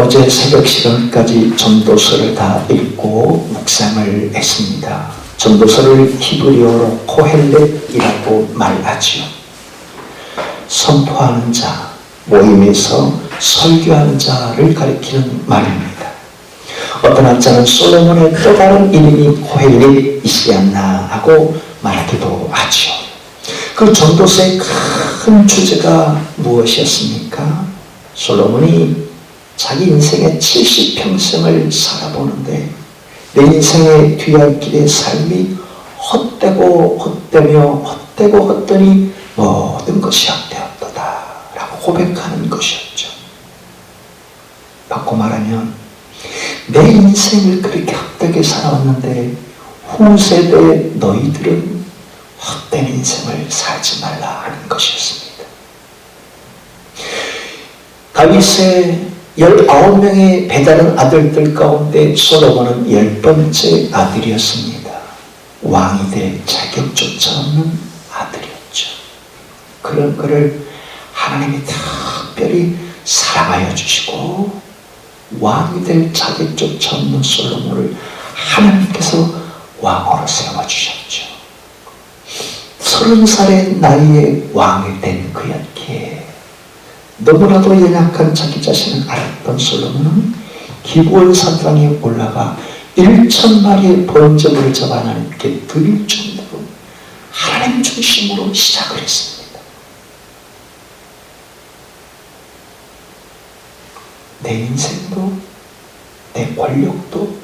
어제 새벽 시간까지 전도서를 다 읽고 묵상을 했습니다. 전도서를 히브리어로 코헬렛이라고 말하지요. 선포하는 자, 모임에서 설교하는 자를 가리키는 말입니다. 어떤 학자는 솔로몬의 또 다른 이름이 코헬렛이지 않나 하고 말하기도 하죠. 그 전도서의 큰 주제가 무엇이었습니까? 솔로몬이 자기 인생의 70평생을 살아보는데 내 인생의 뒤안길의 삶이 헛되고 헛되며 헛되고 헛되니 모든 것이 헛되었도다 라고 고백하는 것이었죠. 바꿔 말하면 내 인생을 그렇게 헛되게 살아왔는데 후세대 너희들은 헛된 인생을 살지 말라 하는 것이었습니다. 다윗의 19명의 배다른 아들들 가운데 솔로몬은 10번째 아들이었습니다. 왕이 될 자격조차 없는 아들이었죠. 그런 그를 하나님이 특별히 사랑하여 주시고 왕이 될 자격조차 없는 솔로몬을 하나님께서 왕으로 세워주셨죠. 30살의 나이에 왕이 된 그였기에 너무나도 연약한 자기 자신을 알았던 솔로몬은 기브온 산상에 올라가 1,000마리의 번제물을 잡아 하나님께 드릴 정도로 하나님 중심으로 시작을 했습니다. 내 인생도, 내 권력도,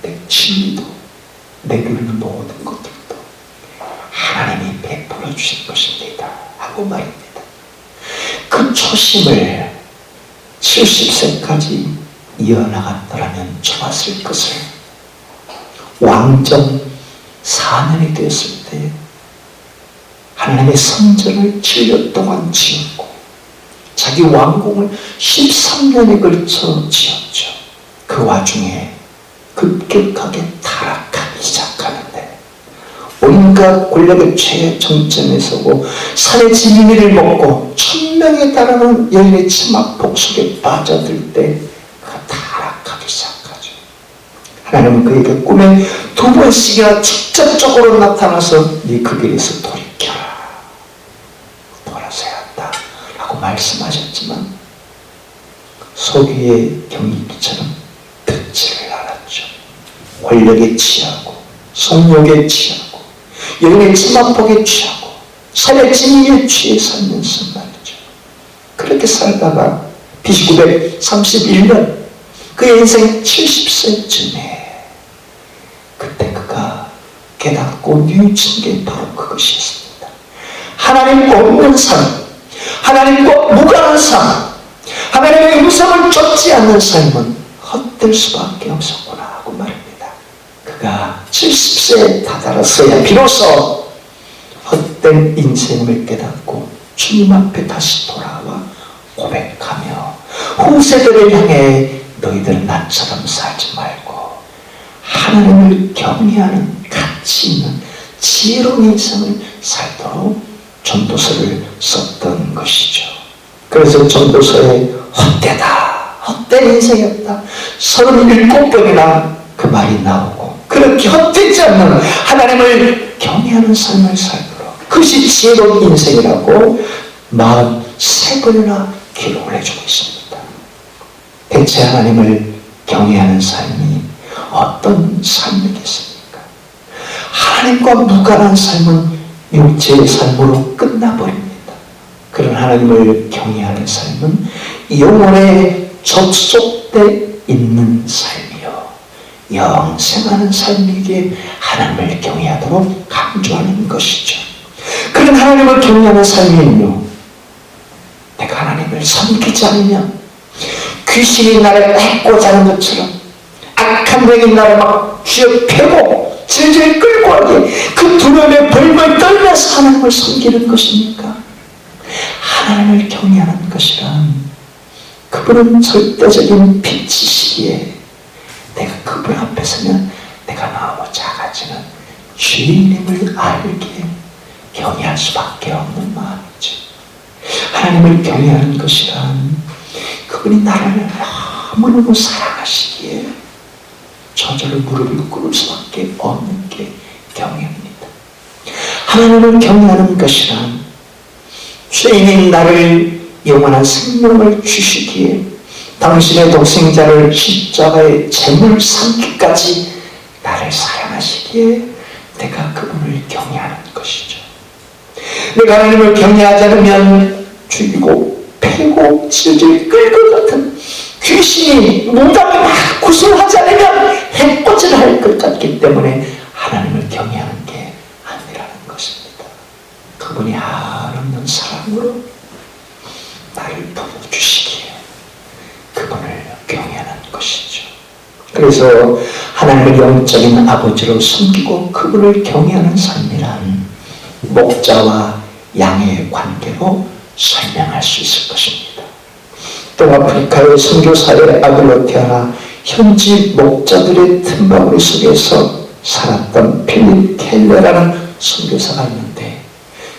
내 진리도, 내 누리는 모든 것들도 하나님이 베풀어 주신 것입니다 하고 말입니다. 그 초심을 70세까지 이어나갔더라면 좋았을 것을 왕정 4년이 되었을 때 하나님의 성전을 7년 동안 지었고 자기 왕궁을 13년에 걸쳐 지었죠. 그 와중에 급격하게 타락하기 시작하는데 온갖 권력의 최정점에 서고 산의 진미를 먹고 1000명에 달하는 여인의 치마폭 속에 빠져들 때 그가 타락하기 시작하죠. 하나님은 그에게 꿈에 2번씩이나 직접적으로 나타나서 네 그 길에서 돌이켜라, 돌아서야 한다 라고 말씀하셨지만 소귀의 경기기처럼 듣지를 않았죠. 권력에 취하고 성욕에 취하고 여인의 치마폭에 취하고 산의 진미에 취해 살면서 말이죠. 그렇게 살다가 BC 931년 그의 인생 70세쯤에 그때 그가 깨닫고 뉘우친 게 바로 그것이었습니다. 하나님과 없는 삶, 하나님과 무관한 삶, 하나님의 음성을 쫓지 않는 삶은 헛될 수밖에 없었구나 하고 말입니다. 그가 70세에 다다랐어야 비로소 헛된 인생을 깨닫고 주님 앞에 다시 돌아와 고백하며 후세대를 향해 너희들은 나처럼 살지 말고 하나님을 경외하는 가치 있는 지혜로운 인생을 살도록 전도서를 썼던 것이죠. 그래서 전도서에 헛되다, 헛된 인생이었다 37번이나 그 말이 나오고 그렇게 헛되지 않는 하나님을 경외하는 삶을 살도록 그것이 지혜로운 인생이라고 43번이나 기록을 해주고 있습니다. 대체 하나님을 경외하는 삶이 어떤 삶이겠습니까? 하나님과 무관한 삶은 육체의 삶으로 끝나버립니다. 그런 하나님을 경외하는 삶은 영혼에 접속돼 있는 삶이요 영생하는 삶이기에 하나님을 경외하도록 강조하는 것이죠. 그런 하나님을 경외하는 삶은요, 내가 하나님을 섬기지 않으면 귀신이 나를 뺏고자 하는 것처럼 악한 영이 나를 막 쥐어펴고 질질 끌고 하게 그 두려움에 벌벌 떨면서 하나님을 섬기는 것입니까? 하나님을 경외하는 것이란 그분은 절대적인 빛이시기에 내가 그분 앞에 서면 내가 너무 작아지는 주인임을 알게 경외할 수밖에 없는 마음이죠. 하나님을 경외하는 것이란 그분이 나를 너무너무 사랑하시기에 저절로 무릎을 꿇을 수밖에 없는 게 경외입니다. 하나님을 경외하는 것이란 죄인인 나를 영원한 생명을 주시기에 당신의 독생자를 십자가의 제물 삼기까지 나를 사랑하시기에 내가 그분을 경외하는 것이죠. 내가 하나님을 경외하지 않으면 죽이고 패고 질질 끌 것 같은 귀신이 무당이 막 구슬하지 않으면 해코지를 할 것 같기 때문에 하나님을 경외하는 게 아니라는 것입니다. 그분이 한없는 사랑으로 나를 도와주시기에 그분을 경외하는 것이죠. 그래서 하나님을 영적인 아버지로 섬기고 그분을 경외하는 삶이란 목자와 양의 관계로 설명할 수 있을 것입니다. 동아프리카의 선교사의 아들로 태어나 현지 목자들의 틈바구니 속에서 살았던 필립 켈러라는 선교사가 있는데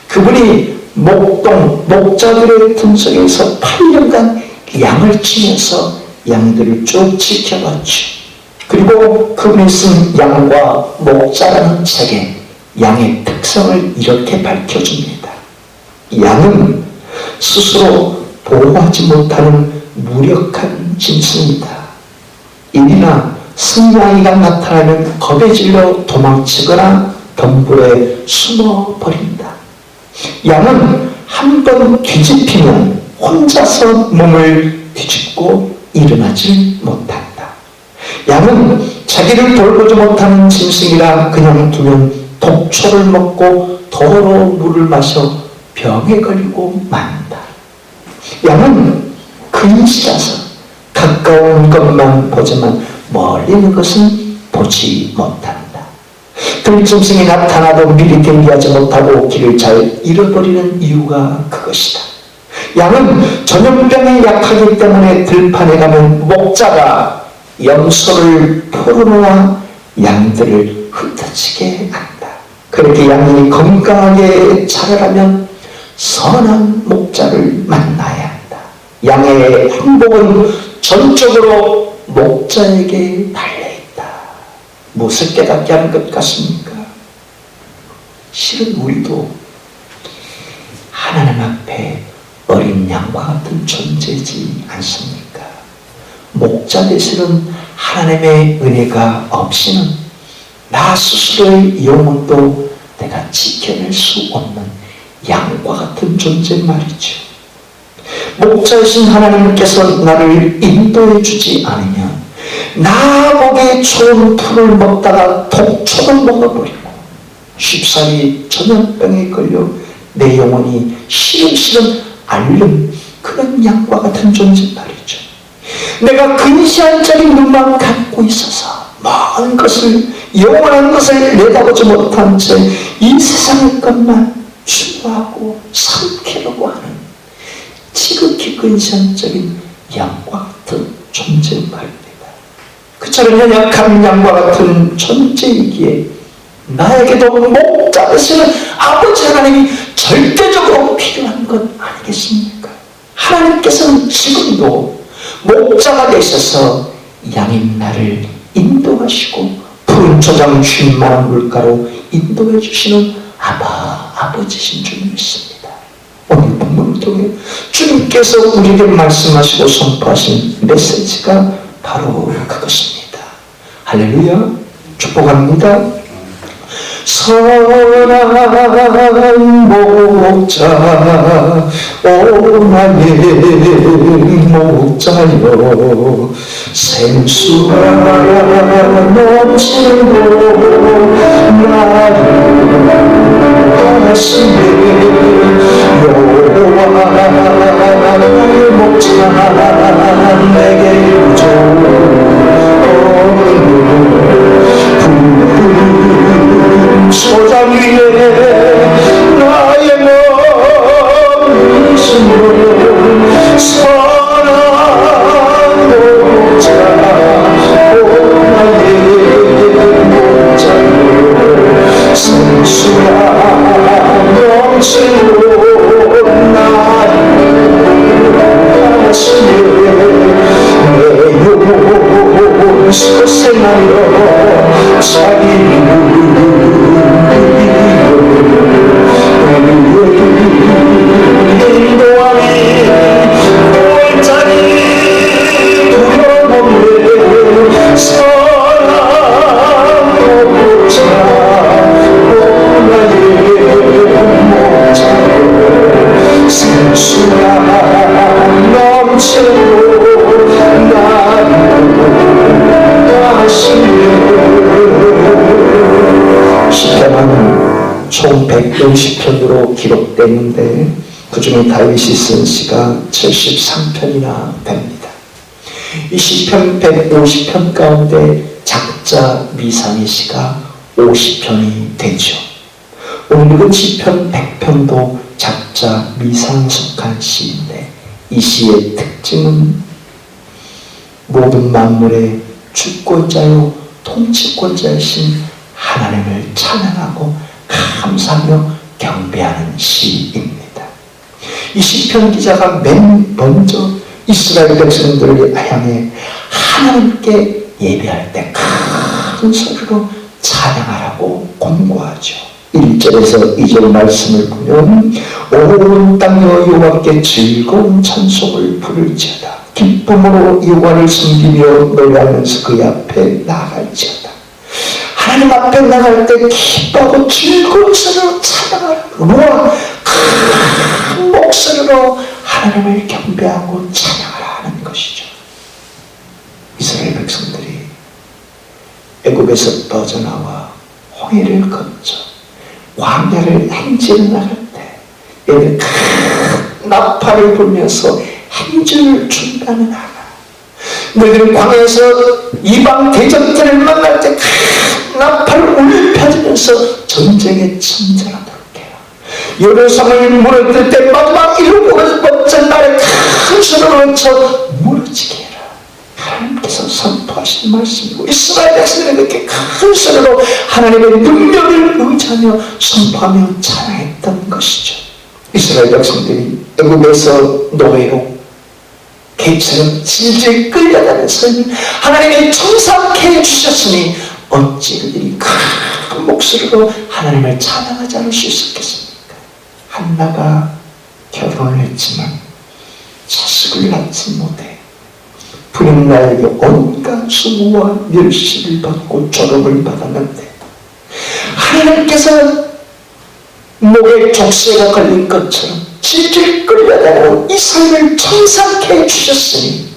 그분이 목자들의 틈 속에서 8년간 양을 치면서 양들을 쭉 지켜봤죠. 그리고 그분이 쓴 양과 목자라는 책에 양의 특성을 이렇게 밝혀줍니다. 양은 스스로 보호하지 못하는 무력한 짐승이다. 일이나 승냥이가 나타나면 겁에 질려 도망치거나 덤불에 숨어버린다. 양은 한 번 뒤집히면 혼자서 몸을 뒤집고 일어나지 못한다. 양은 자기를 돌보지 못하는 짐승이라 그냥 두면 독초를 먹고 더러운 물을 마셔 병에 걸리고 만다. 양은 근시라서 가까운 것만 보지만 멀리 있는 것은 보지 못한다. 들짐승이 나타나도 미리 대비하지 못하고 길을 잘 잃어버리는 이유가 그것이다. 양은 전염병에 약하기 때문에 들판에 가면 목자가 염소를 풀어놓아 양들을 흩어지게 한다. 그렇게 양이 건강하게 자라려면 선한 목자를 만나야 한다. 양의 행복은 전적으로 목자에게 달려있다. 무엇을 깨닫게 하는 것 같습니까? 실은 우리도 하나님 앞에 어린 양과 같은 존재이지 않습니까? 목자 되시는 하나님의 은혜가 없이는 나 스스로의 영혼도 내가 지켜낼 수 없는 양과 같은 존재 말이죠. 목자이신 하나님께서 나를 인도해 주지 않으면 나 보기에 좋은 풀을 먹다가 독초를 먹어버리고 쉽사리 전염병에 걸려 내 영혼이 시름시름 앓는 그런 양과 같은 존재 말이죠. 내가 근시안적인 눈만 갖고 있어서 먼 것을 영원한 것을 내다보지 못한 채 이 세상의 것만 추구하고 삼키려고 하는 지극히 근시안적인 양과 같은 존재 말입니다. 그처럼 연약한 양과 같은 존재이기에 나에게도 목자 되시는 아버지 하나님이 절대적으로 필요한 것 아니겠습니까? 하나님께서는 지금도 목자가 되셔서 양인 나를 인도하시고 푸른 초장 쉴만한 물가로 인도해 주시는 아버지신 줄 믿습니다. 오늘 본문을 통해 주님께서 우리에게 말씀하시고 선포하신 메시지가 바로 그것입니다. 할렐루야, 축복합니다. 선한 목자 오 나의 목자여 생수가 넘치고 나를 하시네 여호와 나의 목자 내게 소장 위에 나의 몸이 숨어 선한 목자 오 나의 목자 인하여 자기 인도하니 골짜기 두려움에 사랑 못차 나의 못차 생수가 넘치고 나를 하시네. 시편은 총 150편으로 기록되는데 그 중에 다윗이 쓴 시가 73편이나 됩니다. 이 시편 150편 가운데 작자 미상의 시가 50편이 되죠. 오늘 읽은 시편 100편도 작자 미상에 속한 시인데 이 시의 특징은 모든 만물의 주권자요 통치권자이신 하나님을 찬양하고 감사하며 경배하는 시입니다. 이 시편 기자가 맨 먼저 이스라엘 백성들을 향해 하나님께 예배할 때 큰 소리로 찬양하라고 권고하죠. 1절에서 2절 말씀을 보면 온 땅여 여호와께 즐거운 찬송을 부를지어다. 기쁨으로 여호와를 섬기며 노래하면서 그 앞에 나아갈지어다. 하나님 앞에 나갈 때 기뻐하고 즐거운 소리로 찬양하라고 큰 목소리로 하나님을 경배하고 찬양하라 하는 것이죠. 이스라엘 백성들이 애국에서 떠져나와 홍해를 거쳐 광야를 행진을 나갈 때 얘들 큰 나팔을 불면서 행진을 준비하는 하나. 너희들은 광야에서 이방 대적들을 만날 때 큰 나팔을 울려펴지면서 전쟁의 천재하도록 해요. 예루살렘이 무너질 때 마지막 7번째 날에 큰 소리로 외쳐 무너지게 해라. 하나님께서 선포하신 말씀이고 이스라엘 백성들이 그렇게 큰 소리로 하나님의 능력을 의지하며 선포하며 찬양했던 것이죠. 이스라엘 백성들이 애국에서 노예로 개처럼 질질 끌려다니면서 하나님이 청산케 해주셨으니 어찌 그들이 큰 목소리로 하나님을 찬양하지 않을 수 있었겠습니까? 한나가 결혼을 했지만 자식을 낳지 못해 부인 나에게 온갖 수고와 멸시를 받고 조롱을 받았는데 하나님께서 목에 족쇄가 걸린 것처럼 질질 끌려다니고 이 삶을 청산케 해주셨으니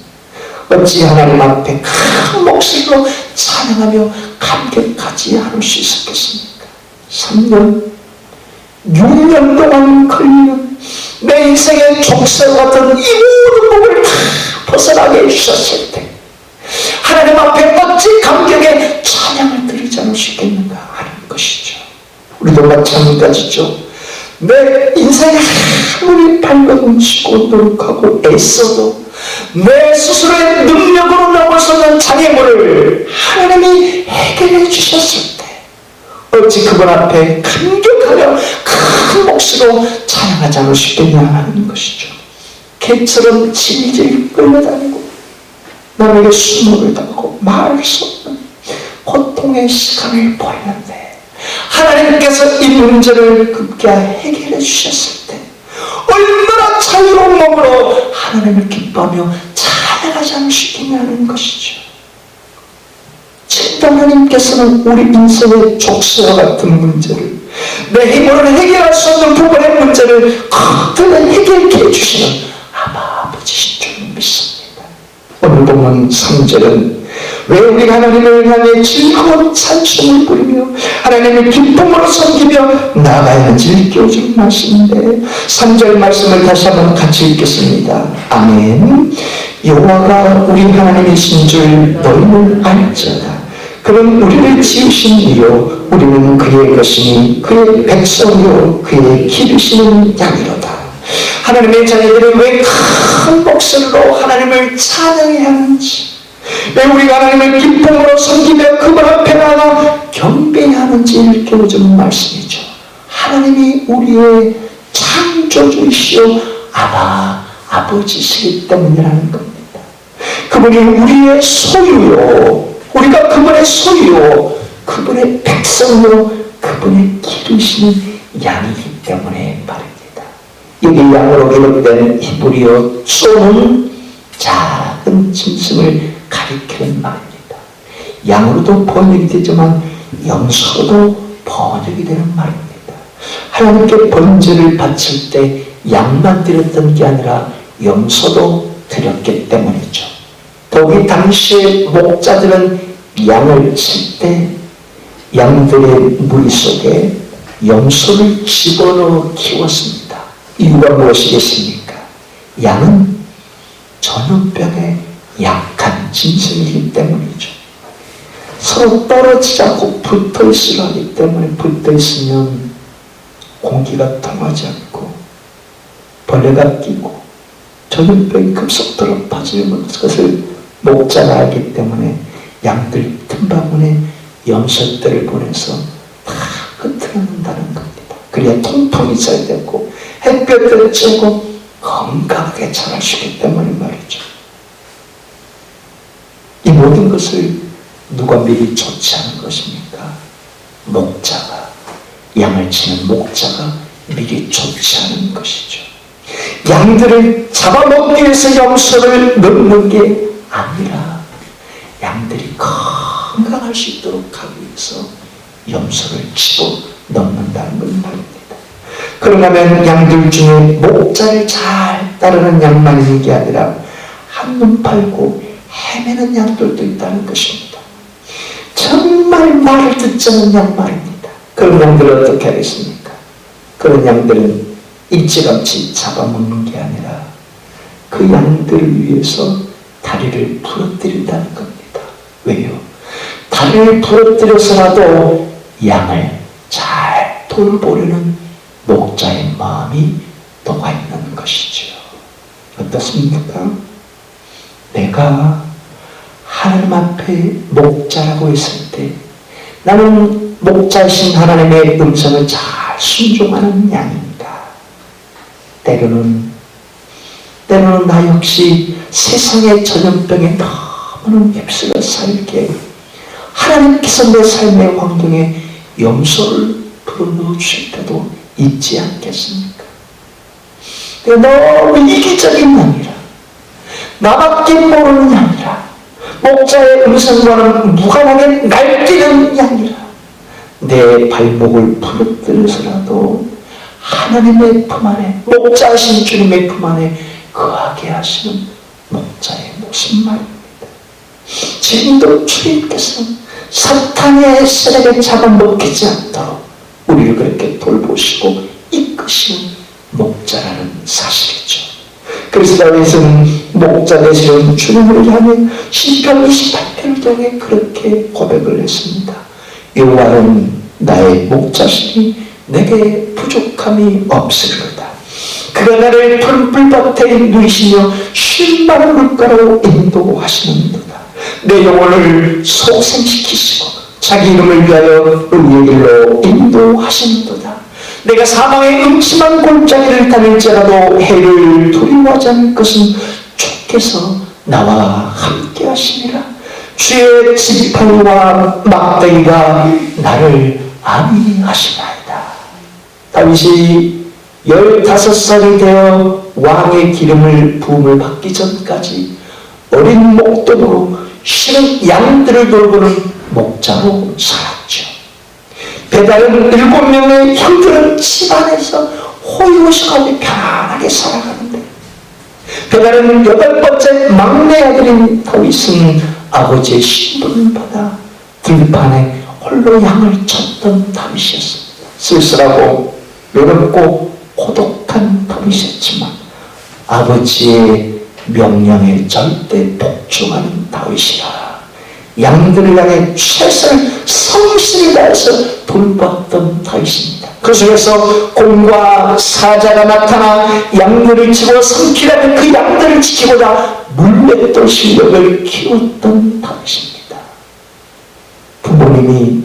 어찌 하나님 앞에 큰 목소리로 찬양하며 감격하지 않을 수 있었겠습니까? 3년, 6년 동안 걸리는 내 인생의 족쇄와 같은 이 모든 몸을 다 벗어나게 해주셨을 때 하나님 앞에 어찌 감격의 찬양을 드리지 않을 수 있겠는가 하는 것이죠. 우리도 마찬가지죠. 내 인생에 아무리 발버둥치고 노력하고 애써도 내 스스로의 능력으로 넘을 수 없는 장애물을 하나님이 해결해 주셨을 때 어찌 그분 앞에 감격하며 큰 목소리로 찬양하지 않을 수 있겠냐 하는 것이죠. 개처럼 질질 끌려다니고 남에게 수모를 당하고 말할 수 없는 고통의 시간을 보이는데 하나님께서 이 문제를 급기야 해결해 주셨을 때 얼마나 자유로운 몸으로 하나님을 기뻐하며 찬양하지 않을 수 있겠냐는 것이죠. 진짜 하나님께서는 우리 인생의 족쇄와 같은 문제를 내 힘으로는 해결할 수 없는 부분의 문제를 커다란 해결케 해주시는 아버지신 줄 믿습니다. 오늘 보면 3절은 왜 우리가 하나님을 향해 즐거운 찬송을 부리며 하나님을 기쁨으로 섬기며 나아가야 하는지를 일깨워주는 말씀인데 3절 말씀을 다시 한번 같이 읽겠습니다. 아멘. 여호와가 우리 하나님이신 줄 너희는 알지어다. 그는 우리를 지으신 이요 우리는 그의 것이니 그의 백성이요 그의 기르시는 양이로다. 하나님의 자녀들은 왜 큰 목소리로 하나님을 찬양해야 하는지, 왜 우리가 하나님을 기쁨으로 섬기며 그분 앞에 나가 경배해야 하는지 일깨워주는 말씀이죠. 하나님이 우리의 창조주이시오 아버지시기 때문이라는 겁니다. 그분이 우리의 소유요 우리가 그분의 소유요, 그분의 백성으로 그분의 기르시는 양이기 때문에 말입니다. 여기 양으로 기록된 히브리어 쏘는 작은 짐승을 가리키는 말입니다. 양으로도 번역이 되지만 염소로도 번역이 되는 말입니다. 하나님께 번제를 바칠 때 양만 드렸던 게 아니라 염소도 드렸기 때문이죠. 더욱이 당시의 목자들은 양을 칠 때 양들의 무리 속에 염소를 집어넣어 키웠습니다. 이유가 무엇이겠습니까? 양은 전염병에 약한 짐승이기 때문이죠. 서로 떨어지지 않고 붙어 있으려 하기 때문에, 붙어 있으면 공기가 통하지 않고 벌레가 끼고 전염병이 급속도로 퍼지는 것을 목자가 알기 때문에 양들 틈바구니에 염소떼를 보내서 다 흩어놓는다는 겁니다. 그래야 통풍이 있어야 되고 햇볕을 쬐고 건강하게 자랄 수 있기 때문에 말이죠. 이 모든 것을 누가 미리 조치하는 것입니까? 목자가, 양을 치는 목자가 미리 조치하는 것이죠. 양들을 잡아먹기 위해서 염소를 넣는 게 아니라 양들이 건강할 수 있도록 하기 위해서 염소를 집어넣는다는 걸 말입니다. 그러면 양들 중에 목자를 잘 따르는 양만 있는 게 아니라 한눈 팔고 헤매는 양들도 있다는 것입니다. 정말 말을 듣지 않는 양 말입니다. 그런 양들을 어떻게 하겠습니까? 그런 양들은 일찌감치 잡아먹는 게 아니라 그 양들을 위해서 다리를 부러뜨린다는 겁니다. 왜요? 다리를 부러뜨려서라도 양을 잘 돌보려는 목자의 마음이 녹아 있는 것이죠. 어떻습니까? 내가 하나님 앞에 목자라고 했을 때 나는 목자이신 하나님의 음성을 잘 순종하는 양입니다. 때로는 나 역시 세상의 전염병에 너무나 휩쓸려 살게 하나님께서 내 삶의 환경에 염소를 불어넣어 주실 때도 있지 않겠습니까? 너무 이기적인 양이라, 나밖에 모르는 양이라, 목자의 음성과는 무관하게 날뛰는 양이라, 내 발목을 부러뜨려서라도 하나님의 품 안에, 목자이신 주님의 품 안에 거하게 하시는 목자의 모습 말입니다. 지금도 주님께서 사탄의 세력에 잡아먹히지 않도록 우리를 그렇게 돌보시고 이끄시는 목자라는 사실이죠. 그래서 다윗은 목자 되시는 주님을 향해 시편 28편을 통해 그렇게 고백을 했습니다. 여호와는 나의 목자시니 내게 부족함이 없으리로다. 그가 나를 푸른 풀밭에 누이시며 쉴 만한 물가로 인도하시는도다. 내 영혼을 소생시키시고 자기 이름을 위하여 의의 길로 인도하시는도다. 내가 사망의 음침한 골짜기를 다닐지라도 해를 두려워하지 않을 것은 주께서 나와 함께 하시니라. 주의 지팡이와 막대기가 나를 안위하시나이다. 다윗이 15살이 되어 왕의 기름을 부음을 받기 전까지 어린 목동으로 쉬는 양들을 돌보는 목자로 살았죠. 배다른 7명의 형들은 집안에서 호의호식하게 편안하게 살아가는데 배다른 8번째 막내 아들인 다윗은 아버지의 신분을 받아 들판에 홀로 양을 쳤던 다윗이었습니다. 쓸쓸하고 외롭고 고독한 다윗이었지만 아버지의 명령에 절대 복종하는 다윗이라 양들을 향해 최선을 성실히 다해서 돌봤던 다윗입니다. 그 속에서 공과 사자가 나타나 양들을 치고 삼키라는 그 양들을 지키고자 물맷돌 실력을 키웠던 다윗입니다. 부모님이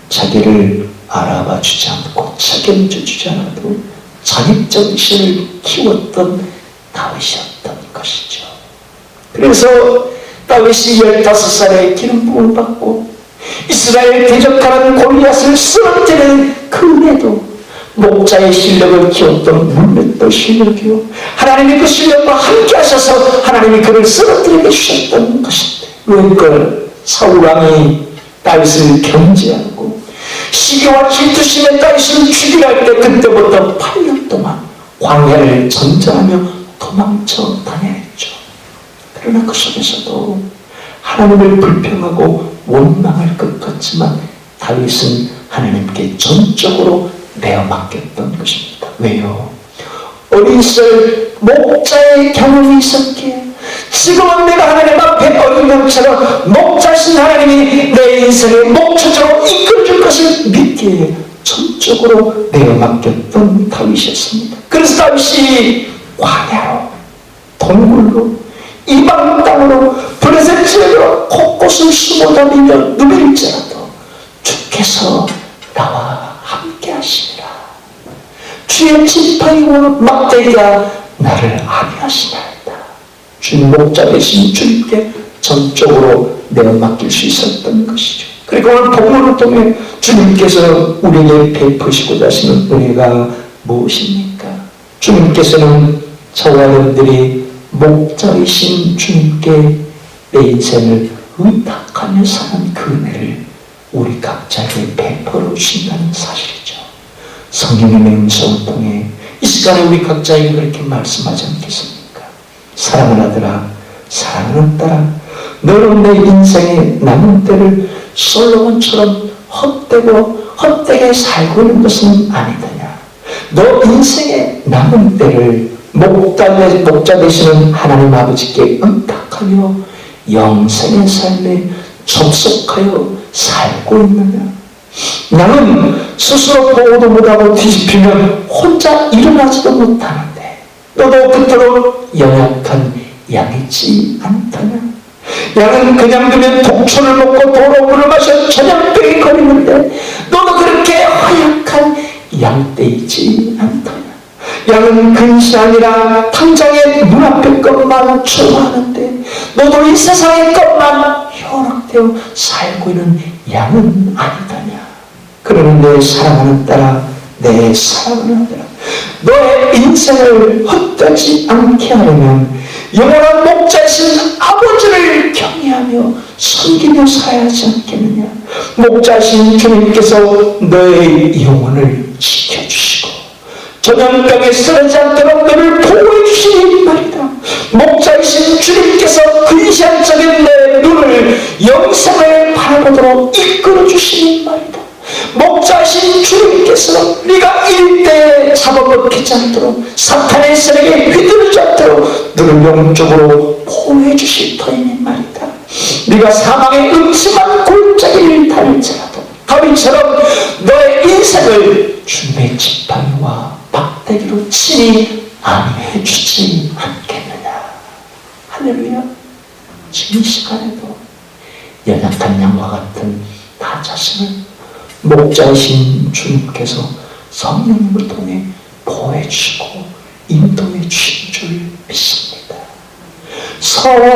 자기를 알아봐 주지 않고 책임져 주지 않아도 자립정신을 키웠던 다윗이었던 것이죠. 그래서 다윗이 15살에 기름 부음을 받고 이스라엘 대적하는 골리앗을 쓰러뜨리는 그 은혜도 목자의 실력을 키웠던 물맷돌 실력이요, 하나님이 그 실력과 함께 하셔서 하나님이 그를 쓰러뜨리게 주셨던 것인데, 왜 그걸 사울왕이 다윗을 견제하고 시기와 질투심에 다윗을 죽이려 할 때 그때부터 8년 동안 광야를 전전하며 도망쳐 다녀야 했죠. 그러나 그 속에서도 하나님을 불평하고 원망할 것 같지만 다윗은 하나님께 전적으로 내어 맡겼던 것입니다. 왜요? 어린 시절 목자의 경험이 있었기에 지금은 내가 하나님 앞에 어린 양처럼 목자신 하나님이 내 인생을 목초적으로 이끌어줄 것을 믿기에 전적으로 내어 맡겼던 다윗이었습니다. 그래서 다윗이 광야로, 동굴로, 이방 땅으로, 블레셋 지역으로 곳곳을 숨어 다니며 누빌지라도 주께서 나와 함께 하시리라. 주의 지팡이와 막대기가 나를 안위하시나이다. 주님 목자 되신 주님께 전적으로 내어 맡길 수 있었던 것이죠. 그리고 오늘 복음을 통해 주님께서 우리에게 베푸시고자 하시는 은혜가 무엇입니까? 주님께서는 저와 여러분들이 목자이신 주님께 내 인생을 의탁하며 사는 그 은혜를 우리 각자에게 베풀어 주신다는 사실이죠. 성령님의 음성을 통해 이 시간에 우리 각자에게 그렇게 말씀하지 않겠습니까? 사랑하는 아들아, 사랑하는 딸아, 너는 내 인생의 남은 때를 솔로몬처럼 헛되게 살고 있는 것은 아니더냐. 너 인생의 남은 때를 목자 되시는 하나님 아버지께 의탁하며 영생의 삶에 접속하여 살고 있느냐. 나는 스스로 보호도 못하고 뒤집히면 혼자 일어나지도 못하는데 너도 그토록 연약한 양이지 않다냐. 양은 그냥 두면 독초를 먹고 도로물을 마셔 저녁병이 걸리는데 너도 그렇게 허약한 양떼이지 않다냐. 양은 근시 아니라 당장의 눈앞의 것만 좋아하는데 너도 이 세상의 것만 현혹되어 살고 있는 양은 아니다냐. 그러는 내 사랑하는 딸아, 내 사랑하는 아들아, 너의 인생을 헛되지 않게 하려면 영원한 목자이신 아버지를 경외하며 섬기며 살아야 하지 않겠느냐. 목자이신 주님께서 너의 영혼을 지켜주시고 전염병에 쓰러지지 않도록 너를 보호해 주시니 말이다. 목자이신 주님께서 근시안적인 내 눈을 영생을 바라보도록 이끌어 주시니 말이다. 목자이신 주님께서 네가 일대에 잡아먹히지 않도록 사탄의 세력에 휘둘리지 않도록 너를 영적으로 보호해 주실 터이니 말이다. 네가 사망의 음침한 골짜기를 달릴지라도 다윗처럼 너의 인생을 주님의 지팡이와 막대기로 친히 안위해 주지 않겠느냐. 할렐루야. 지금 이 시간에도 연약한 양과 같은 나 자신을 목자이신 주님께서 성령님을 통해 보호해 주시고 인도해 주신 줄 믿습니다. 선한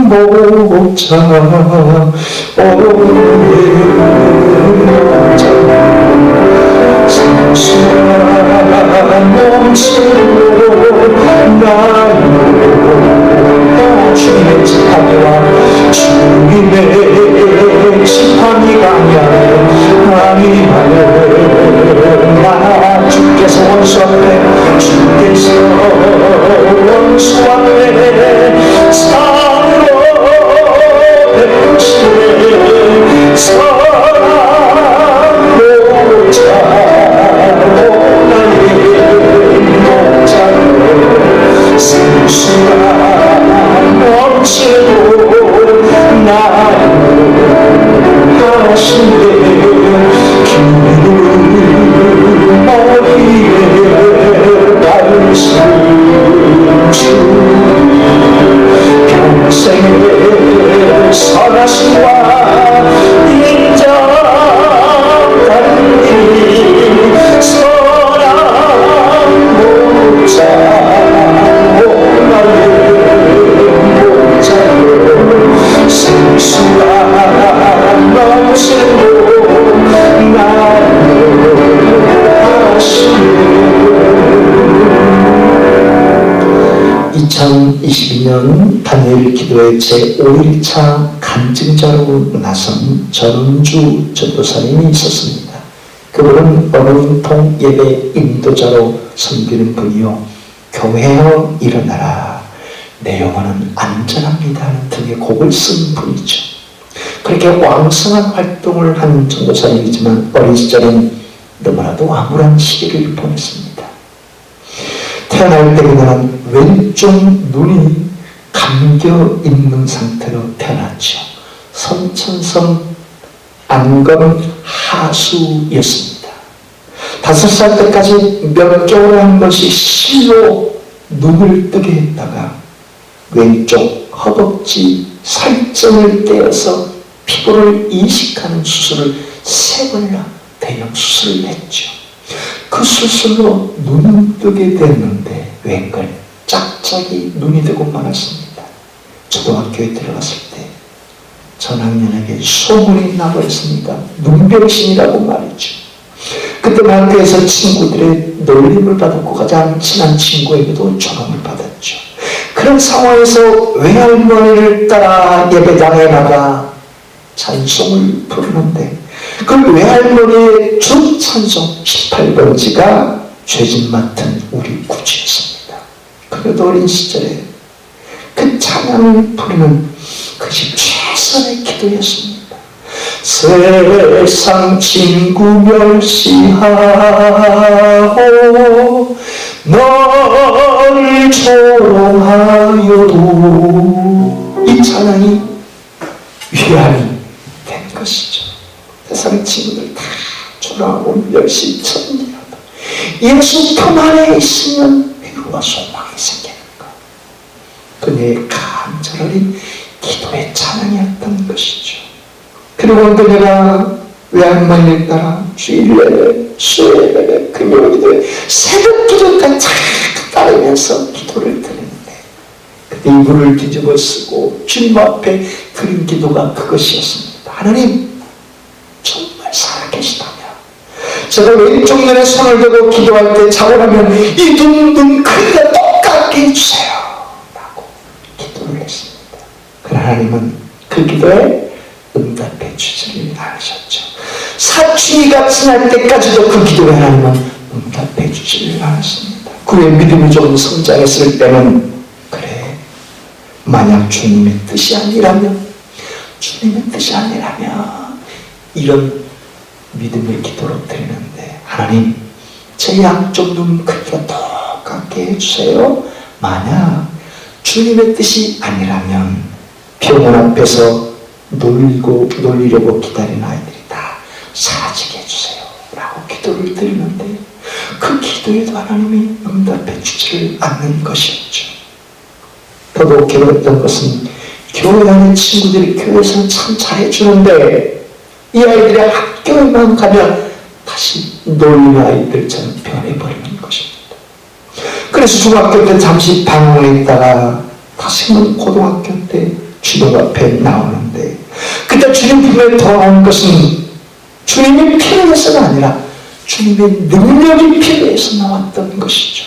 목자, 상수한 몸치로 나를 주님의 지팡이와 주님의 지팡이가 아니하여 나 주께서 원수 앞에 주께서 원수 앞에 상으로 베푸시네. 선한 목자로 나의 목자로 생수가 넘치고 나를 2022년 다니엘 기도회 제5일차 간증자로 나선 전은주 전도사님이 있었습니다. 그분은 어린통 예배 인도자로 섬기는 분이요, 교회여 일어나라, 내 영혼은 안전합니다 등의 곡을 쓴 분이죠. 그렇게 왕성한 활동을 한 전도사님이지만 어린 시절엔 너무나도 암울한 시기를 보냈습니다. 태어날 때 그는 왼쪽 눈이 감겨 있는 상태로 태어났죠. 선천성 안검 하수였습니다. 5살 때까지 몇 개월 한 번씩 실로 눈을 뜨게 했다가 왼쪽 허벅지 살점을 떼어서 피부를 이식하는 수술을 3번이나 대형 수술을 했죠. 그 수술로 눈을 뜨게 됐는데 웬걸 짝짝이 눈이 되고 말았습니다. 초등학교에 들어갔을 때 전학년에게 소문이 나버렸습니다. 눈병신이라고 말이죠. 그때 학교에서 친구들의 놀림을 받았고 가장 친한 친구에게도 조롱을 받았죠. 그런 상황에서 외할머니를 따라 예배당에 나가 찬송을 부르는데 그 외할머니의 주 찬송 18번지가 죄짐 맡은 우리 구주였습니다. 그래도 어린 시절에 그 찬양을 부르는 그것이 최선의 기도였습니다. 세상 친구 멸시하고 너를 조롱하여도 이 찬양이 위안이 된 것이죠. 세상 친구들 다 조롱하고 멸시 천리하다. 예수 품 안에 있으면 위로와 소망이 생기는 것. 그녀의 간절한 기도의 찬양이었던 것이죠. 그리고 그녀가 외할머니를 따라 주일예배, 수요예배, 금요일에 새벽기도까지 따르면서 기도를 드리는데 그때 이불을 뒤집어 쓰고 주님 앞에 드린 기도가 그것이었습니다. 하나님, 정말 살아계시다면 제가 왼쪽 눈에 손을 대고 기도할 때 자고나면 이 눈 크기가 똑같게 해주세요 라고 기도를 했습니다. 그러나 하나님은 그 기도에 응답해 주지를 않으셨죠. 사춘기가 지날 때까지도 그 기도에 하나님은 응답해 주지를 않았습니다. 그의 믿음이 좀 성장했을 때는 그래, 만약 주님의 뜻이 아니라면 이런 믿음의 기도로 드리는데 하나님, 제 양쪽 눈 크기가 똑같게 해주세요. 만약 주님의 뜻이 아니라면 병원 앞에서 놀리려고 기다리는 아이들이 다 사라지게 해주세요 라고 기도를 드리는데 그 기도에도 하나님이 응답해 주지를 않는 것이었죠. 더더욱 괴로웠던 것은 교회 다니는 친구들이 교회에서는 참 잘해주는데 이 아이들이 학교에만 가면 다시 놀리는 아이들처럼 변해버리는 것입니다. 그래서 중학교 때 잠시 방황했다가 다시는 고등학교 때 주님 앞에 나오는데 그때 주님 품에 돌아온 것은 주님이 필요해서가 아니라 주님의 능력이 필요해서 나왔던 것이죠.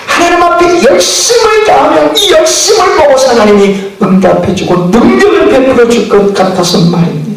하나님 앞에 열심을 다하면 이 열심을 보고서 하나님이 응답해주고 능력을 베풀어 줄 것 같아서 말입니다.